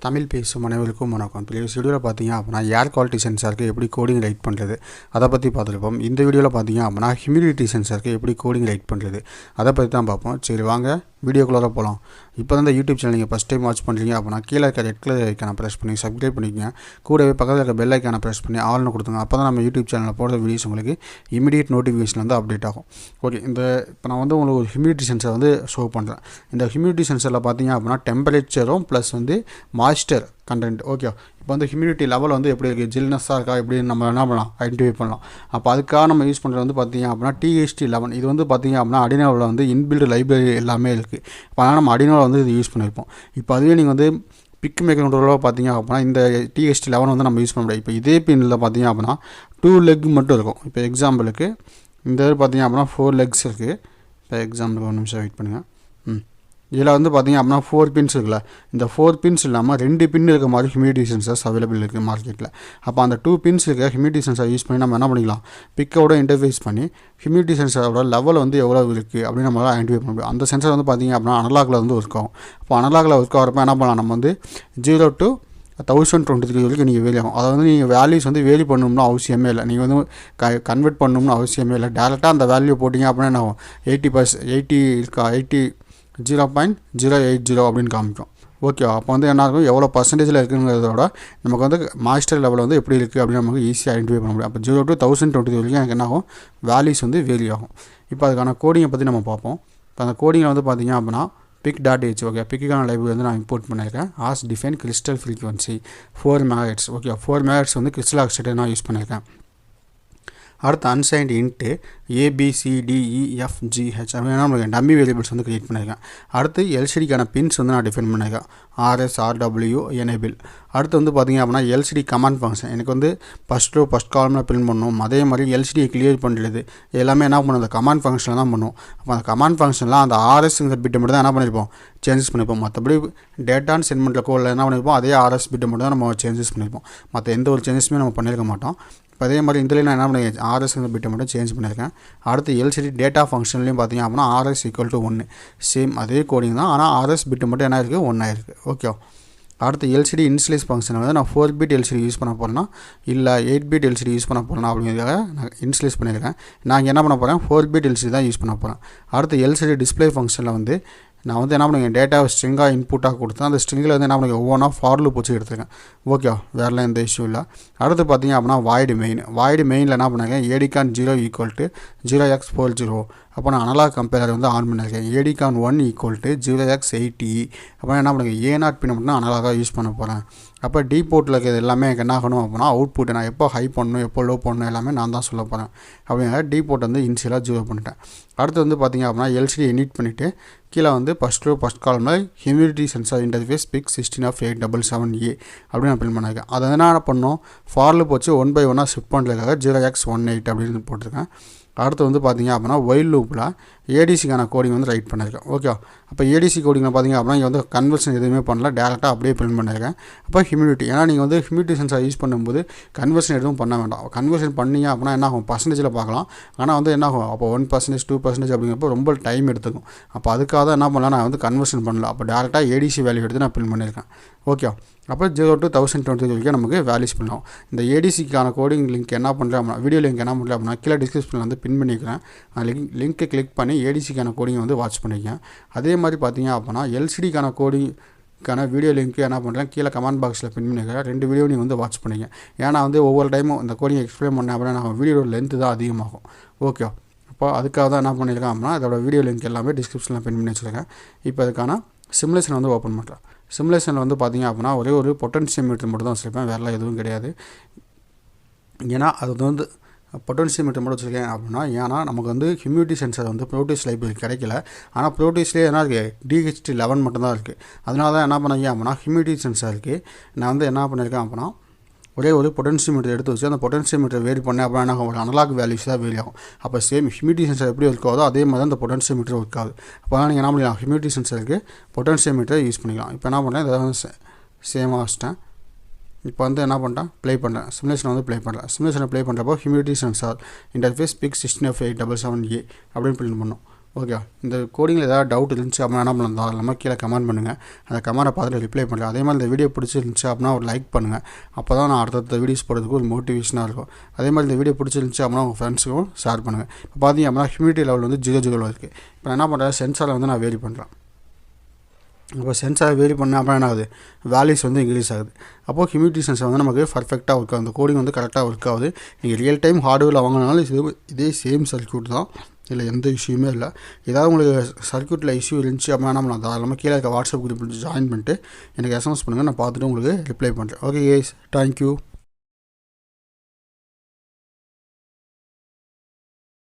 தமிழ் பேசும் அனைவருக்கும் வணக்கம். ப்ரீவியஸ் வீடியோவில் பார்த்தீங்க அப்படின்னா ஏர் குவாலிட்டி சென்சாருக்கு எப்படி கோடிங் ரைட் பண்ணுறது அதை பற்றி பார்த்துருப்போம். இந்த வீடியோவில் பார்த்தீங்க அப்படின்னா ஹியூமிடிட்டி சென்சாருக்கு எப்படி கோடிங் ரைட் பண்ணுறது அதை பற்றி தான் பார்ப்போம். சரி வாங்க வீடியோக்குள்ளே போகலாம். இப்போ தான் இந்த யூடியூப் சேனல் நீங்கள் ஃபஸ்ட் டைம் வாட்ச் பண்ணுறீங்க அப்படின்னா கீழே இருக்க ரெட் கலர் ஐக்கானை ப்ரெஸ் பண்ணி சப்ஸ்கிரைப் பண்ணிக்கங்க. கூடவே பக்கத்தில் இருக்க பெல் ஐக்கானை ப்ரெஸ் பண்ணி ஆல்னு கொடுத்துங்க. அப்போ தான் நம்ம யூடியூப் சேனலில் போடுற வீடியோஸ் உங்களுக்கு இமீடியட் நோட்டிஃபிகேஷன் வந்து அப்டேட் ஆகும். ஓகே, இப்போ நான் வந்து உங்களுக்கு ஒரு ஹியூமிடிட்டி சென்சார் வந்து ஷோ பண்ணுறேன். இந்த ஹியூமிடிட்டி சென்சரில் பார்த்தீங்க அப்படின்னா டெம்பரேச்சரும் ப்ளஸ் வந்து மாய்ஸ்டர் கண்டென்ட். ஓகே, இப்போ வந்து ஹியூமிடிட்டி லெவல் வந்து எப்படி இருக்குது, ஜில்னஸாக இருக்கா எப்படின்னு நம்ம என்ன பண்ணலாம் ஐடென்டிஃபை பண்ணலாம். அப்போ அதுக்காக நம்ம யூஸ் பண்ணுறது வந்து பார்த்திங்க அப்படின்னா THT11. இது வந்து பார்த்திங்க அப்படின்னா அடினோவில் வந்து இன்பில்டு லைப்ரரி எல்லாமே இருக்குது. இப்போ அதனால் நம்ம அடினோவில் வந்து இது யூஸ் பண்ணியிருப்போம். இப்போ அதுவே நீங்கள் வந்து பிக் மைக்ரோகண்ட்ரோலர் பார்த்தீங்க அப்படின்னா இந்த THT11 வந்து நம்ம யூஸ் பண்ண முடியாது. இப்போ இதே பின்னில் பார்த்தீங்க அப்படின்னா 2 லெக் மட்டும் இருக்கும். இப்போ எக்ஸாம்பிளுக்கு இந்த இது பார்த்தீங்க அப்படின்னா 4 லெக்ஸ் இருக்குது. இப்போ எக்ஸாம்பிளுக்கு ஒரு நிமிஷம் வெயிட் பண்ணுங்கள். இதில் வந்து பார்த்திங்க அப்படின்னா 4 பின்ஸ் இருக்குல்ல, இந்த 4 பின்ஸ் இல்லாமல் 2 பின் இருக்க மாதிரி ஹியூமிடிட்டி சென்சர்ஸ் அவைலபிள் இருக்குது மார்க்கெட்டில். அப்போ அந்த 2 பின்ஸ் இருக்க ஹியூமிடிட்டி சென்சர் யூஸ் பண்ணி நம்ம என்ன பண்ணிக்கலாம், பிக்கோட இன்டர்ஃபேஸ் பண்ணி ஹியூமிடிட்டி சென்சரோட லெவல் வந்து எவ்வளோ இருக்குது அப்படின்னு நம்மளால் ஐடென்டிஃபை பண்ண முடியும். அந்த சென்சர் வந்து பார்த்திங்க அப்படின்னா அனலாகில் வந்து ஒர்க் ஆகும். அப்போ அனலாகில் ஒர்க் ஆகிறப்ப என்ன பண்ணலாம், நம்ம வந்து 0 to 1023 வரைக்கும் நீங்கள் வேரி ஆகும். அதை வந்து நீங்கள் வேல்யூஸ் வந்து வேரி பண்ணணும்னு அவசியமே இல்லை. நீங்கள் வந்து கன்வெர்ட் பண்ணணும்னு அவசியமே இல்லை. டேரெக்டாக அந்த வேல்யூ போட்டிங்க அப்படின்னா என்ன ஆகும், 80 இருக்கா 0.080 அப்படின்னு காமிக்கும். ஓகே, அப்போ வந்து என்ன இருக்கும், எவ்வளோ பர்சன்டேஜில் இருக்குங்கிறதோட நமக்கு வந்து மாய்ஸ்டர் லெவல் வந்து எப்படி இருக்குது அப்படின்னு நமக்கு ஈஸியாக ஐடென்டிஃபை பண்ண முடியும். அப்போ 0 to 1023 வரைக்கும் எனக்கு என்ன ஆகும், வேல்யூஸ் வந்து வேரி ஆகும். இப்போ அதுக்கான கோடிங்கை பற்றி நம்ம பார்ப்போம். இப்போ அந்த கோடிங்கில் வந்து பார்த்திங்க அப்படின்னா PIC.h. ஓகே, பிக்குக்கான லைப்ரரி வந்து நான் இம்போர்ட் பண்ணியிருக்கேன். As define crystal frequency 4 MHz. Okay, 4 MHz வந்து கிறிஸ்டல் ஆக்சைடை நான் யூஸ் பண்ணியிருக்கேன். அடுத்து அன்சைன்டு இன்ட்டு ABCDEFGH அப்படின்னா நம்மளுக்கு டம்மி வேரியபிள்ஸ் வந்து க்ரியேட் பண்ணியிருக்கேன். அடுத்து எல்சிடிக்கான பின்ஸ் வந்து நான் டிஃபைன் பண்ணியிருக்கேன். RS RW enable. அடுத்து வந்து பார்த்திங்க அப்படின்னா எல்சிடி கமாண்ட் ஃபங்க்ஷன். எனக்கு வந்து ஃபஸ்ட் ரோ ஃபஸ்ட் காலமில் பிரிண்ட் பண்ணணும். அதே மாதிரி எல்சிடியை கிளியர் பண்ணுறது எல்லாமே என்ன பண்ணும், அந்த கமாண்ட் ஃபங்க்ஷனில் தான் பண்ணுவோம். அப்போ அந்த கமாண்ட் ஃபங்க்ஷனில் அந்த RSங்கிற பிட்டை மட்டும் தான் என்ன பண்ணியிருப்போம், சேஞ்சஸ் பண்ணியிருப்போம். மற்றபடி டேட்டான்னு சென்மெண்ட்டில் கோடில் என்ன பண்ணியிருப்போம், அதே RS பிட்டை மட்டும் தான் நம்ம சேஞ்சஸ் பண்ணியிருப்போம். மற்ற எந்த ஒரு சேஞ்சஸுமே நம்ம பண்ணியிருக்க மாட்டோம். இப்போ அதே மாதிரி இதில் நான் என்ன பண்ணியிருக்கேன், RSங்கிற பிட்டை மட்டும் சேஞ்ச் பண்ணியிருக்கேன். அடுத்து எல்சிடி டேட்டா ஃபங்க்ஷன்லேயும் பார்த்திங்க அப்படின்னா RS = 1 சேம் அதே கோடிங் தான். ஆனால் RS பிட்டு மட்டும் என்ன இருக்குது, 1 ஆயிருக்கு. ஓகே, அடுத்து எல்சிடி இன்ஸ்லைஸ் ஃபங்க்ஷன் வந்து நான் 4 பிட் எல்சிடி யூஸ் பண்ண போகிறேன்னா இல்லை 8 பிட் எல்சிடி யூஸ் பண்ண போகிறேன்னா அப்படிங்கிறத நான் இன்ஸ்லைஸ் பண்ணியிருக்கேன். நான் என்ன பண்ண போகிறேன், 4 பிட் எல்சிடி தான் யூஸ் பண்ண போகிறேன். அடுத்து எல்சிடி டிஸ்பிளே ஃபங்க்ஷனில் வந்து நான் வந்து என்ன பண்ணுவேன், டேட்டாவை ஸ்ட்ரிங்காக இன்புட்டாக கொடுத்தேன். அந்த ஸ்ட்ரிங்கில் வந்து என்ன பண்ணுவேன், ஒவ்வொன்றா ஃபார் லூப் வச்சு எடுத்துருக்கேன். ஓகே, வேறெல்லாம் எந்த இஷ்யூ இல்லை. அடுத்து பார்த்திங்க அப்படின்னா வாய்டு மெயினில் என்ன பண்ணியிருக்கேன், ADCON 0 = 0x40. அப்போ நான் அனலாக் கம்பேரர் வந்து ஆன் பண்ணியிருக்கேன். ADCON 1 = 0x80. அப்போ என்ன பண்ணுங்க, A0 பின் மட்டும் அனலாகாக யூஸ் பண்ண போகிறேன். அப்போ டி போர்ட்டில் இருக்கிறது எல்லாமே எனக்கு என்ன ஆகணும் அப்படின்னா அவுட்புட் நான் எப்போ ஹை பண்ணணும் எப்போ லோ பண்ணணும் எல்லாமே நான் தான் சொல்ல போகிறேன். அப்படிங்கிற டி போர்ட் வந்து இனிஷியலாக 0 பண்ணிட்டேன். அடுத்து வந்து பார்த்திங்க அப்படின்னா எல்சிடி எடிட் பண்ணிவிட்டு கீழே வந்து ஃபஸ்ட் ரோ ஃபஸ்ட் காலமில் ஹியூமிடிட்டி சென்சார் இன்டர்ஃபேஸ் PIC16F877A அப்படின்னு நான் பிரிண்ட் பண்ணியிருக்கேன். அதை என்ன பண்ணோம், ஃபார் லூப் வச்சு 1 by 1 ஷிஃப்ட் பண்ணுறதுக்காக 0x18 அப்படின்னு போட்டிருக்கேன். அடுத்து வந்து பார்த்திங்க அப்படின்னா ஒயில் லூப்பில் ஏடிசிக்கான கோடிங் வந்து ரைட் பண்ணியிருக்கேன். ஓகே, அப்போ ஏடிசி கோடிங்கில் பார்த்திங்க அப்படின்னா இங்கே வந்து கன்வர்ஷன் எதுவுமே பண்ணல, டேரெக்டாக அப்படியே பிரிண்ட் பண்ணியிருக்கேன். அப்போ ஹியூமிடிட்டி, ஏன்னா நீங்கள் வந்து ஹியூமிடிட்டி சென்சார் யூஸ் பண்ணும்போது கன்வர்ஷன் எதுவும் பண்ண வேண்டாம். கன்வர்ஷன் பண்ணிங்க அப்படின்னா என்ன ஆகும், பர்சன்டேஜில் பார்க்கலாம். ஆனால் வந்து என்ன ஆகும், அப்போ 1% 2% அப்படிங்கிறப்போ ரொம்ப டைம் எடுத்துக்கும். அப்போ அதுக்காக தான் என்ன பண்ணலாம், நான் வந்து கன்வர்ஷன் பண்ணல. அப்போ டேரெக்டாக ஏடிசி வேல்யூ எடுத்து நான் பிரிண்ட் பண்ணியிருக்கேன். ஓகே, அப்போ 0 to 1023 வரைக்கும் நமக்கு வேல்யூஸ் பண்ணலாம். இந்த ஏடிசிக்கான கோடிங் லிங்க் என்ன பண்ணுறேன் அப்படின்னா வீடியோ லிங்க் என்ன பண்ணுறேன் அப்படின்னா கீழே டிஸ்கிரிப்ஷனில் வந்து பின் பண்ணிக்கிறேன். லிங்க்கை கிளிக் பண்ணி ஏடிசிக்கான கோடிங் வந்து வாட்ச் பண்ணிக்கேன். அதே மாதிரி பார்த்தீங்க அப்படின்னா எல்சிடிக்கான கோடிங்கான வீடியோ லிங்க்கு என்ன பண்ணுறேன், கீழே கமெண்ட் பாக்ஸில் பின் பண்ணிக்கிறேன். 2 வீடியோ நீங்கள் வந்து வாட்ச் பண்ணிங்க. ஏன்னா வந்து ஒவ்வொரு டைமும் இந்த கோடிங் எக்ஸ்பிளைன் பண்ணேன் அப்படின்னா நான் வீடியோட லென்த்து தான் அதிகமாகும். ஓகே, அப்போ அதுக்காக தான் என்ன பண்ணியிருக்கேன் அப்படின்னா அதோட வீடியோ லிங்க் எல்லாமே டிஸ்கிரிப்ஷனில் பின் பண்ணி வச்சுருக்கேன். இப்போ அதுக்கான சிமுலேஷன் வந்து ஓப்பன் பண்ணுறேன். சிமுலேஷனில் வந்து பார்த்திங்க அப்படின்னா ஒரே ஒரு பொட்டன்ஷியோமீட்டர் மட்டும் தான் வச்சுருப்பேன், வேறெல்லாம் எதுவும் கிடையாது. ஏன்னா அது வந்து பொட்டன்ஷியோமீட்டர் மட்டும் வச்சுருக்கேன் அப்படின்னா ஏன்னா நமக்கு வந்து ஹியூமிடிட்டி சென்சார் வந்து ப்ரோட்டீஸ் லைப்ரரி கிடைக்கல. ஆனால் ப்ரோட்டீஸ்லேயே என்ன இருக்குது, DHT11 மட்டும்தான் இருக்குது. அதனால தான் என்ன பண்ணீங்க அப்படின்னா ஹியூமிடிட்டி சென்சாருக்கு நான் வந்து என்ன பண்ணியிருக்கேன் அப்படின்னா ஒரே ஒரு பொட்டன்ஷியோமீட்டர் எடுத்து வச்சு அந்த பொட்டன்ஷியோமீட்டர் வேரி பண்ணேன் அப்படின்னா ஒரு அனலாக் வேல்யூஸ் தான் வேரி ஆகும். அப்போ சேம் ஹியூமிடிட்டி சென்சார் எப்படி ஒர்க் ஆகுதோ அதே மாதிரி தான் இந்த பொட்டன்ஷியோமீட்டர் ஒர்க் ஆகுது. அப்போ தான் நீங்கள் என்ன பண்ணிக்கலாம், ஹியூமிடிட்டி சென்சாருக்கு பொட்டன்ஷியோமீட்டர் யூஸ் பண்ணிக்கலாம். இப்போ என்ன பண்ணுறேன், இதை சேமாக வச்சிட்டேன். இப்போ வந்து என்ன பண்ணிட்டேன், ப்ளே பண்ணுறேன், சிமுலேஷன் வந்து ப்ளே பண்ணுறேன். சிமுலேஷனை ப்ளே பண்ணுறப்போ ஹியூமிடிட்டி சென்சார் இன்டர்ஃபேஸ் PIC16F877A அப்படின்னு பிரிண்ட் பண்ணோம். ஓகே, இந்த கோடிங்கில் ஏதாவது டவுட் இருந்துச்சு அப்படின்னா என்ன பண்ணலாம், தாராளமாக கீழே கமெண்ட் பண்ணுங்கள். அந்த கமெண்ட்டை பார்த்துட்டு ரிப்ளை பண்ணுறேன். அதே மாதிரி இந்த வீடியோ பிடிச்சிருந்துச்சு அப்படின்னா ஒரு லைக் பண்ணுங்கள். அப்போ தான் நான் அடுத்தடுத்த வீடியோஸ் போடுறதுக்கு ஒரு மோட்டிவேஷனாக இருக்கும். அதே மாதிரி இந்த வீடியோ பிடிச்சிருந்துச்சு அப்படின்னா உங்கள் ஃப்ரெண்ட்ஸுக்கும் ஷேர் பண்ணுங்கள். இப்போ பார்த்தீங்க அப்படின்னா ஹியூமிடிட்டி லெவல் வந்து 0 இருக்குது. இப்போ நான் என்ன பண்ணுறேன், சென்சாரை வந்து நான் வேரி பண்ணுறேன். இப்போ சென்சாரை வேரி பண்ண அப்புறம் என்ன ஆகுது, வேல்யூஸ் வந்து இன்க்ரீஸ் ஆகுது. அப்போது ஹியூமிடிட்டி சென்சார் வந்து நமக்கு பர்ஃபெக்டாக ஒர்க் ஆகுது. அந்த கோடிங் வந்து கரெக்டாக ஒர்க் ஆகுது. நீங்கள் ரியல் டைம் ஹார்ட்வேரில் வாங்கினாலும் இதே சேம் சர்க்யூட் தான், இதில் எந்த இஷ்யூமே இல்லை. ஏதாவது உங்களுக்கு சர்க்யூட்டில் இஷ்யூ இருந்துச்சு அப்படின்னா நம்ம தாராளமாக கீழே இருக்க வாட்ஸ்அப் குரூப் ஜாயின் பண்ணிட்டு எனக்கு எஸ்எம்எஸ் பண்ணுங்கள். நான் பார்த்துட்டு உங்களுக்கு ரிப்ளை பண்ணுறேன். Okay guys, thank you.